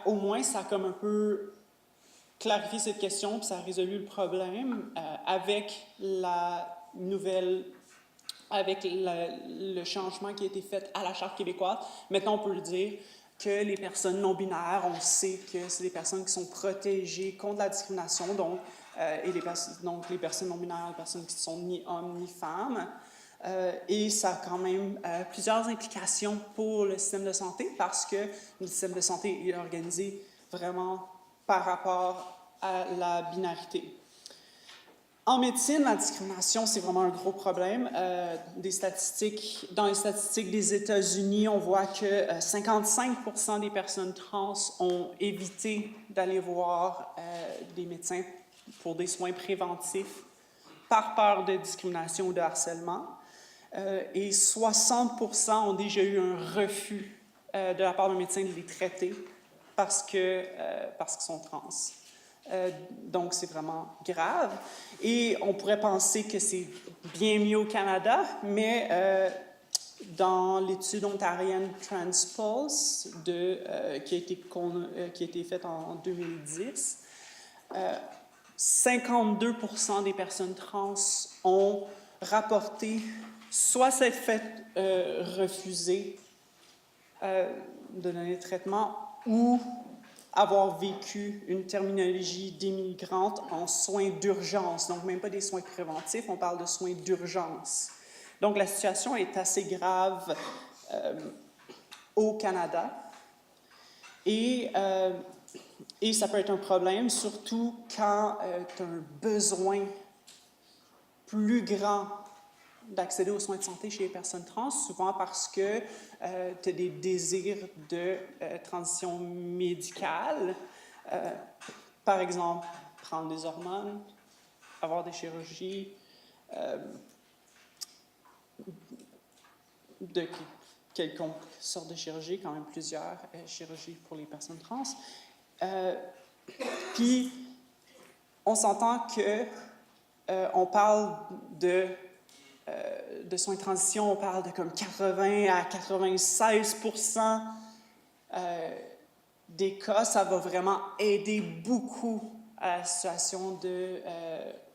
Au moins, ça a comme un peu clarifié cette question, puis ça a résolu le problème avec la nouvelle, avec le changement qui a été fait à la Charte québécoise. Maintenant, on peut le dire que les personnes non-binaires, on sait que c'est des personnes qui sont protégées contre la discrimination, donc les personnes non-binaires, les personnes qui sont ni hommes ni femmes. Et ça a quand même plusieurs implications pour le système de santé parce que le système de santé est organisé vraiment par rapport à la binarité. En médecine, la discrimination, c'est vraiment un gros problème. Dans les statistiques des États-Unis, on voit que 55% des personnes trans ont évité d'aller voir des médecins pour des soins préventifs par peur de discrimination ou de harcèlement. Et 60% ont déjà eu un refus de la part d'un médecin de les traiter parce qu'ils sont trans. Donc, c'est vraiment grave. Et on pourrait penser que c'est bien mieux au Canada, mais dans l'étude ontarienne Transpulse qui a été faite en 2010, 52% des personnes trans ont rapporté soit s'être fait refuser de donner le traitement ou avoir vécu une terminologie d'immigrante en soins d'urgence. Donc, même pas des soins préventifs, on parle de soins d'urgence. Donc, la situation est assez grave au Canada. Et ça peut être un problème, surtout quand tu as un besoin plus grand d'accéder aux soins de santé chez les personnes trans, souvent parce que tu as des désirs de transition médicale. Par exemple, prendre des hormones, avoir des chirurgies de quelconque sorte de chirurgie, quand même plusieurs chirurgies pour les personnes trans. Puis, on s'entend que on parle de soins de transition, on parle de comme 80 à 96% des cas, ça va vraiment aider beaucoup à la situation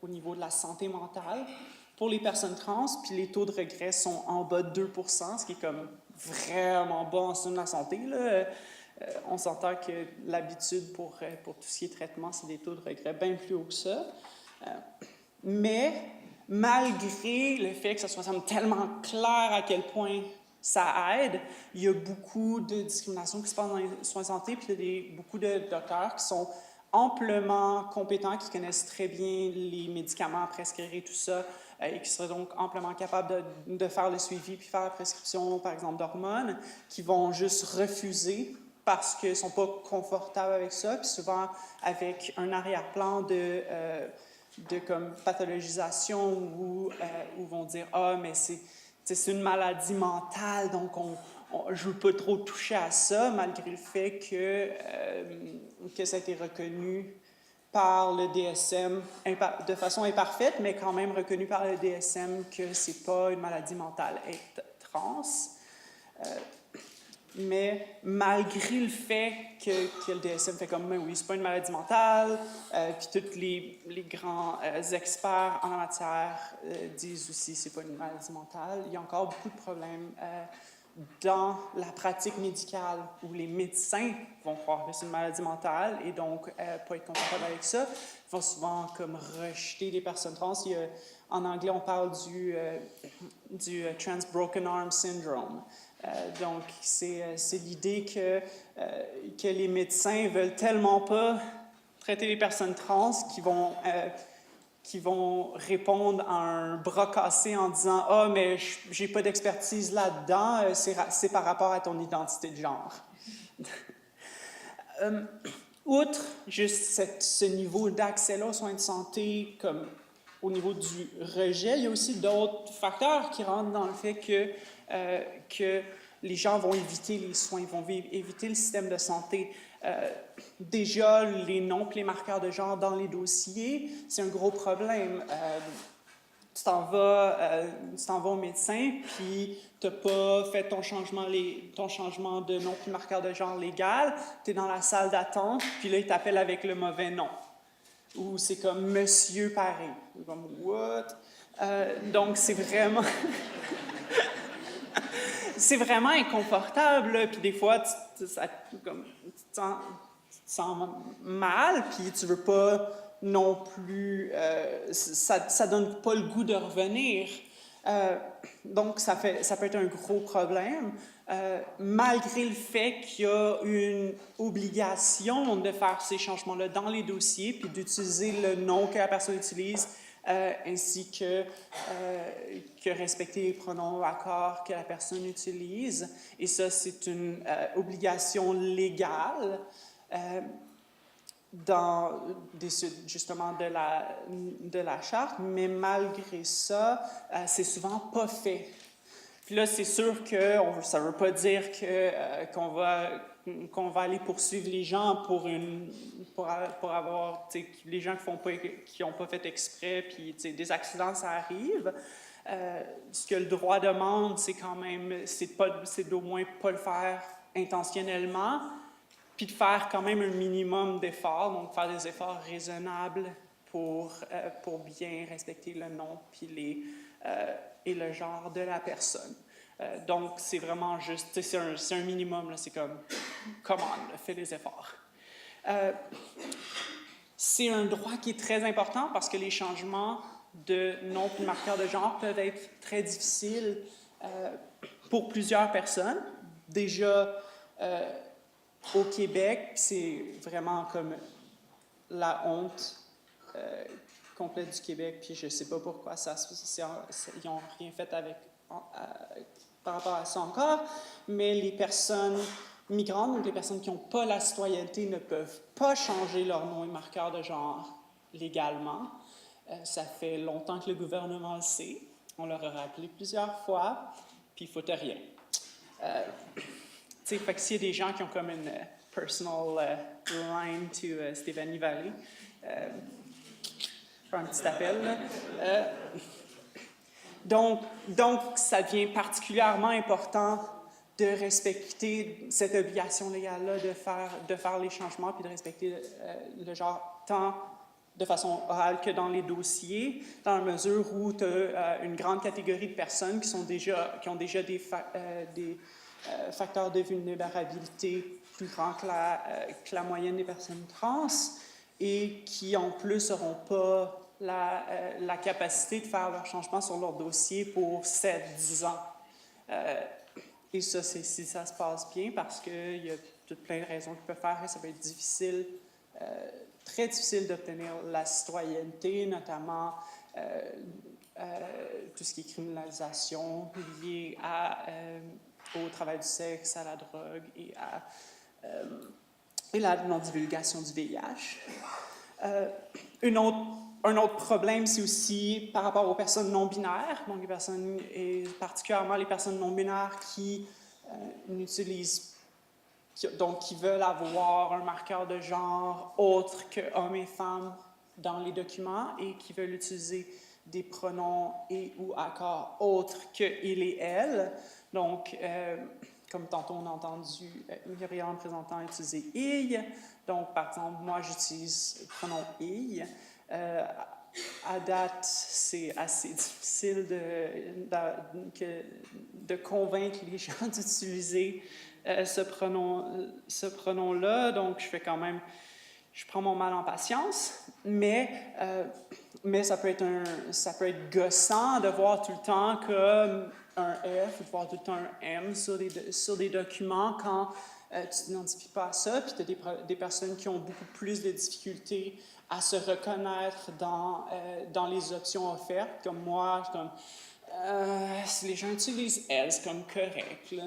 au niveau de la santé mentale pour les personnes trans, puis les taux de regret sont en bas de 2%, ce qui est comme vraiment bas en système de la santé, là. On s'entend que l'habitude pour tout ce qui est traitement, c'est des taux de regret bien plus hauts que ça. Mais malgré le fait que ça soit tellement clair à quel point ça aide, il y a beaucoup de discrimination qui se passe dans les soins de santé, puis il y a beaucoup de docteurs qui sont amplement compétents, qui connaissent très bien les médicaments à prescrire et tout ça, et qui seraient donc amplement capables de faire le suivi puis faire la prescription, par exemple, d'hormones, qui vont juste refuser parce qu'ils ne sont pas confortables avec ça, puis souvent avec un arrière-plan de comme pathologisation où vont dire « Ah, mais c'est une maladie mentale, donc je ne veux pas trop toucher à ça », malgré le fait que ça a été reconnu par le DSM de façon imparfaite, mais quand même reconnu par le DSM que ce n'est pas une maladie mentale être trans. Mais malgré le fait que le DSM fait comme « oui, c'est pas une maladie mentale », puis tous les grands experts en la matière disent aussi « c'est pas une maladie mentale », il y a encore beaucoup de problèmes dans la pratique médicale où les médecins vont croire que c'est une maladie mentale et donc pas être confortables avec ça. Ils vont souvent comme rejeter les personnes trans. En anglais, on parle du Trans Broken Arm Syndrome. Donc, c'est l'idée que les médecins veulent tellement pas traiter les personnes trans qui vont répondre à un bras cassé en disant « Ah, mais j'ai pas d'expertise là-dedans, c'est par rapport à ton identité de genre. » Outre juste ce niveau d'accès-là aux soins de santé, comme au niveau du rejet, il y a aussi d'autres facteurs qui rentrent dans le fait que les gens vont éviter les soins, vont éviter le système de santé. Déjà, les noms et les marqueurs de genre dans les dossiers, c'est un gros problème. tu t'en vas au médecin, puis tu n'as pas fait ton changement de nom puis marqueur de genre légal, tu es dans la salle d'attente, puis là, il t'appelle avec le mauvais nom. Ou c'est comme Monsieur Paris. Comme, what? Donc, c'est vraiment... c'est vraiment inconfortable, là. Puis des fois, tu te sens mal, puis tu veux pas non plus... ça donne pas le goût de revenir. Donc, ça peut être un gros problème, malgré le fait qu'il y a une obligation de faire ces changements-là dans les dossiers, puis d'utiliser le nom que la personne utilise, ainsi que respecter les pronoms ou accords que la personne utilise. Et ça, c'est une obligation légale justement de la charte, mais malgré ça, c'est souvent pas fait. Puis là, c'est sûr que ça ne veut pas dire qu'on va aller poursuivre les gens pour avoir, les gens qui n'ont pas fait exprès, puis des accidents, ça arrive. Ce que le droit demande, c'est quand même, c'est d'au moins pas le faire intentionnellement, puis de faire quand même un minimum d'efforts, donc faire des efforts raisonnables pour bien respecter le nom puis et le genre de la personne. Donc, c'est vraiment juste, c'est un minimum, là, c'est comme, come on, fais des efforts. C'est un droit qui est très important parce que les changements de nom puis marqueur de genre peuvent être très difficiles pour plusieurs personnes. Déjà, au Québec, c'est vraiment comme la honte complète du Québec, puis je ne sais pas pourquoi ils n'ont rien fait par rapport à ça encore, mais les personnes migrantes, donc les personnes qui n'ont pas la citoyenneté, ne peuvent pas changer leur nom et marqueur de genre légalement. Ça fait longtemps que le gouvernement le sait. On leur a rappelé plusieurs fois, puis ils ne foutent rien. Fait que s'il y a des gens qui ont comme une personal line to Stéphanie Vallée, faire un petit appel. Là. Donc, ça devient particulièrement important de respecter cette obligation légale-là de faire les changements puis de respecter le genre tant de façon orale que dans les dossiers, dans la mesure où tu as une grande catégorie de personnes qui ont déjà des facteurs de vulnérabilité plus grands que la moyenne des personnes trans et qui, en plus, n'auront pas la capacité de faire leur changement sur leur dossier pour 7-10 ans. Et ça, c'est si ça se passe bien, parce qu'il y a toutes plein de raisons qu'ils peuvent faire et ça peut être difficile, très difficile d'obtenir la citoyenneté, notamment tout ce qui est criminalisation lié au travail du sexe, à la drogue et la non-divulgation du VIH. Un autre problème, c'est aussi par rapport aux personnes non-binaires, donc et particulièrement les personnes non-binaires qui qui veulent avoir un marqueur de genre autre que hommes et femmes dans les documents et qui veulent utiliser des pronoms et ou accords autres que il et elle. Donc, comme tantôt on a entendu Myriam présentant utiliser « il ». Donc, par exemple, moi, j'utilise le pronom « il ». À date, c'est assez difficile de convaincre les gens d'utiliser ce pronom-là. Donc, je prends mon mal en patience, mais ça peut être gossant de voir tout le temps comme un F ou de voir tout le temps un M sur des documents quand tu ne t'identifies pas à ça, puis tu as des personnes qui ont beaucoup plus de difficultés à se reconnaître dans les options offertes. Comme moi, si les gens utilisent « elle », c'est comme correct, là.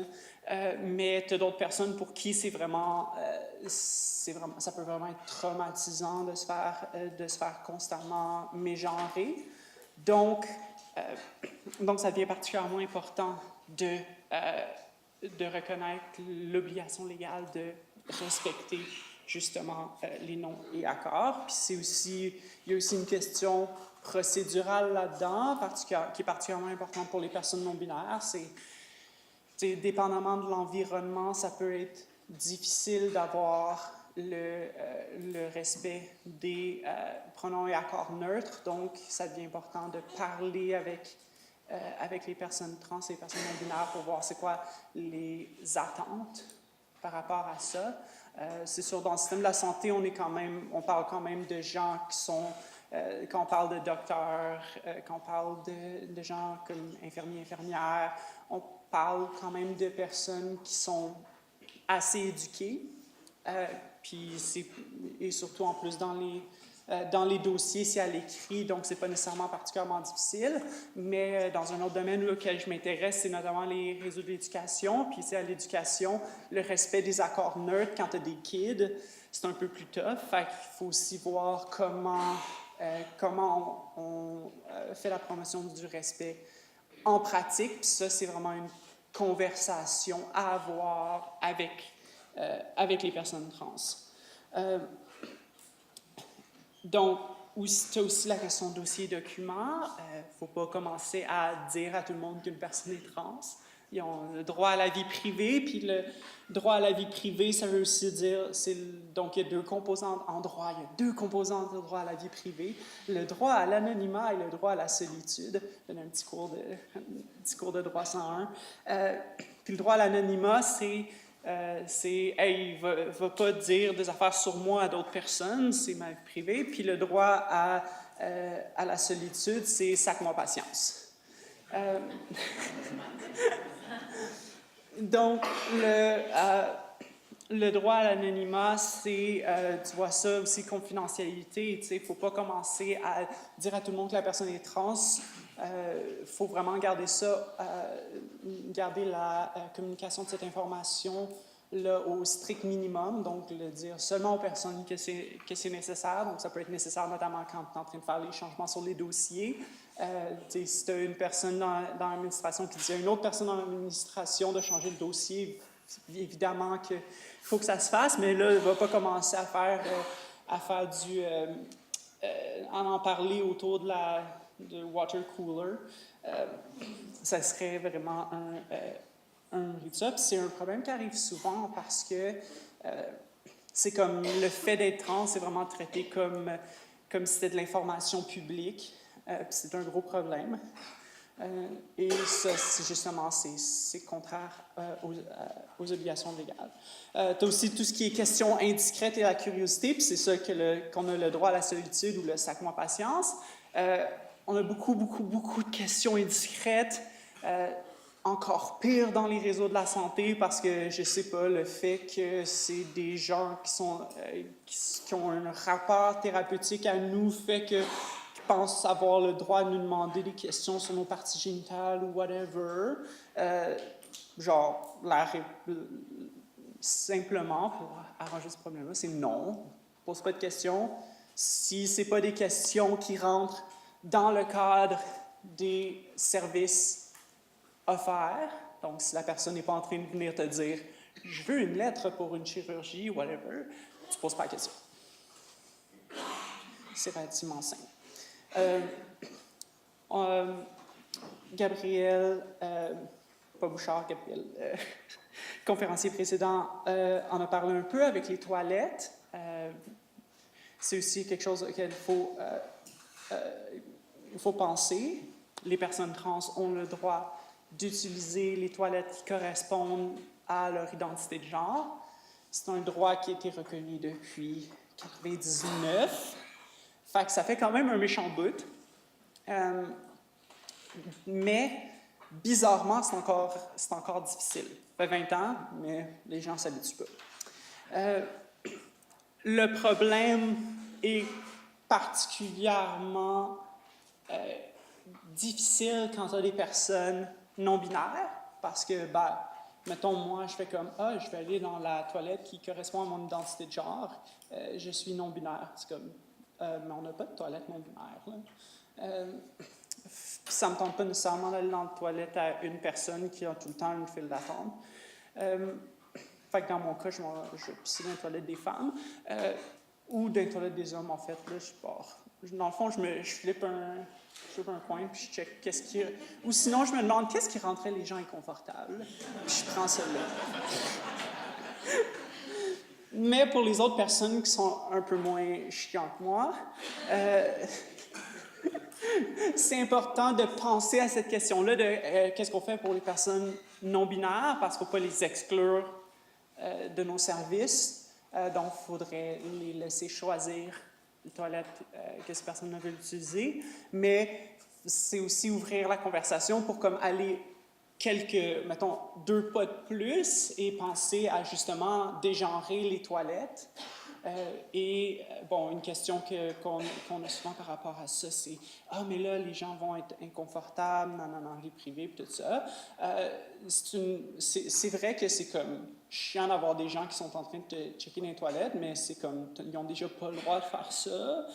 Mais tu as d'autres personnes pour qui ça peut vraiment être traumatisant de se faire constamment mégenrer. Donc, ça devient particulièrement important de reconnaître l'obligation légale de respecter justement les noms et accords. Puis il y a aussi une question procédurale là-dedans, qui est particulièrement importante pour les personnes non-binaires. C'est dépendamment de l'environnement, ça peut être difficile d'avoir le respect des pronoms et accords neutres. Donc, ça devient important de parler avec les personnes trans et les personnes non-binaires pour voir c'est quoi les attentes par rapport à ça. C'est sûr, dans le système de la santé, on parle quand même de gens qui sont, quand on parle de docteurs, quand on parle de gens comme infirmiers, infirmières, on parle quand même de personnes qui sont assez éduquées, et surtout en plus dans les dossiers, c'est à l'écrit, donc c'est pas nécessairement particulièrement difficile, mais dans un autre domaine auquel je m'intéresse, c'est notamment les réseaux de l'éducation, puis c'est à l'éducation, le respect des accords neutres quand tu as des kids, c'est un peu plus tough, fait qu'il faut aussi voir comment on fait la promotion du respect en pratique, puis ça, c'est vraiment une conversation à avoir avec les personnes trans. Donc, tu as aussi la question dossier documents. Il ne faut pas commencer à dire à tout le monde qu'une personne est trans. Ils ont le droit à la vie privée, puis le droit à la vie privée, ça veut aussi dire, donc il y a deux composantes en droit, il y a deux composantes de droit à la vie privée, le droit à l'anonymat et le droit à la solitude. Je donne un petit cours de droit 101. Puis le droit à l'anonymat, hey, va pas dire des affaires sur moi à d'autres personnes, c'est ma vie privée. Puis le droit à la solitude, c'est sac-moi patience. Donc, le droit à l'anonymat, c'est, tu vois ça aussi, confidentialité. Il ne faut pas commencer à dire à tout le monde que la personne est trans. Il faut vraiment garder ça, garder la communication de cette information là, au strict minimum, donc le dire seulement aux personnes que c'est nécessaire. Donc, ça peut être nécessaire notamment quand tu es en train de faire les changements sur les dossiers. Si tu as une personne dans l'administration qui dit à une autre personne dans l'administration de changer le dossier, évidemment qu'il faut que ça se fasse, mais là, il ne va pas commencer à faire en parler autour de water cooler. Ça serait vraiment un rituel. C'est un problème qui arrive souvent parce que c'est comme le fait d'être trans, c'est vraiment traité comme si c'était de l'information publique. C'est un gros problème. Et ça, c'est contraire aux obligations légales. Tu as aussi tout ce qui est question indiscrète et la curiosité, puis c'est ça qu'on a le droit à la solitude ou le sac-moi patience. On a beaucoup de questions indiscrètes. Encore pire dans les réseaux de la santé parce que, je sais pas, le fait que c'est des gens qui ont un rapport thérapeutique à nous fait que pensent avoir le droit de nous demander des questions sur nos parties génitales ou whatever. Simplement, pour arranger ce problème-là, c'est non. Pose pas de questions. Si c'est pas des questions qui rentrent dans le cadre des services offerts, donc si la personne n'est pas en train de venir te dire « je veux une lettre pour une chirurgie » ou whatever, tu poses pas la question. C'est relativement simple. Gabriel, pas Bouchard, Gabriel, conférencier précédent, en a parlé un peu avec les toilettes. C'est aussi quelque chose auquel il faut penser. Les personnes trans ont le droit d'utiliser les toilettes qui correspondent à leur identité de genre. C'est un droit qui a été reconnu depuis 1999. Fait que ça fait quand même un méchant bout. Mais, bizarrement, c'est encore difficile. Ça fait 20 ans, mais les gens ne s'habituent pas. Le problème est particulièrement difficile quand tu as des personnes non-binaires, parce que, mettons, moi, je fais comme « Ah, je vais aller dans la toilette qui correspond à mon identité de genre. Je suis non-binaire. » C'est comme « Mais on n'a pas de toilette non-binaire. » Ça ne me tente pas nécessairement d'aller dans la toilette à une personne qui a tout le temps une file d'attente. Fait que dans mon cas, je vais pisser dans la toilette des femmes. ou dans les toilettes des hommes, en fait. Là, je pars. Dans le fond, je flippe un coin, puis je check qu'est-ce qui... Ou sinon, je me demande qu'est-ce qui rendrait les gens inconfortables, puis je prends celui-là. Mais pour les autres personnes qui sont un peu moins chiantes que moi, c'est important de penser à cette question-là de qu'est-ce qu'on fait pour les personnes non-binaires, parce qu'il ne faut pas les exclure de nos services. Donc, il faudrait les laisser choisir les toilettes que ces personnes veulent utiliser. Mais c'est aussi ouvrir la conversation pour comme aller mettons, 2 pas de plus et penser à justement dégenrer les toilettes. Une question qu'on a souvent par rapport à ça, c'est « Ah, mais là, les gens vont être inconfortables dans la vie privée, puis tout ça. » C'est vrai que c'est comme chiant d'avoir des gens qui sont en train de te checker dans les toilettes, mais c'est comme, ils n'ont déjà pas le droit de faire ça.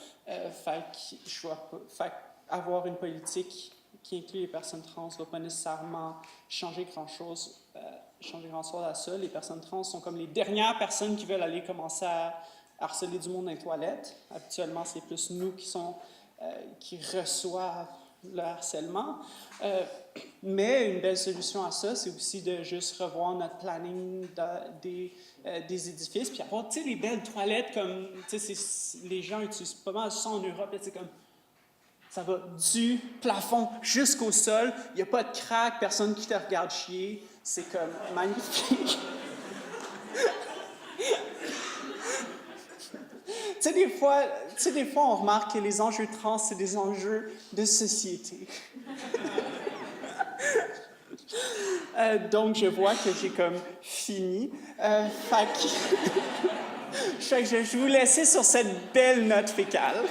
Avoir une politique qui inclut les personnes trans ne va pas nécessairement changer grand-chose à ça. Les personnes trans sont comme les dernières personnes qui veulent aller commencer à harceler du monde dans les toilettes. Habituellement, c'est plus nous qui reçoivent le harcèlement. Mais une belle solution à ça, c'est aussi de juste revoir notre planning des édifices, puis avoir, tu sais, les belles toilettes comme, tu sais, les gens utilisent pas mal ça en Europe, c'est comme, ça va du plafond jusqu'au sol, il n'y a pas de craque, personne qui te regarde chier, c'est comme magnifique. Tu sais, des fois, on remarque que les enjeux trans, c'est des enjeux de société. Donc, je vois que j'ai comme fini. Fait que je vais vous laisser sur cette belle note fécale.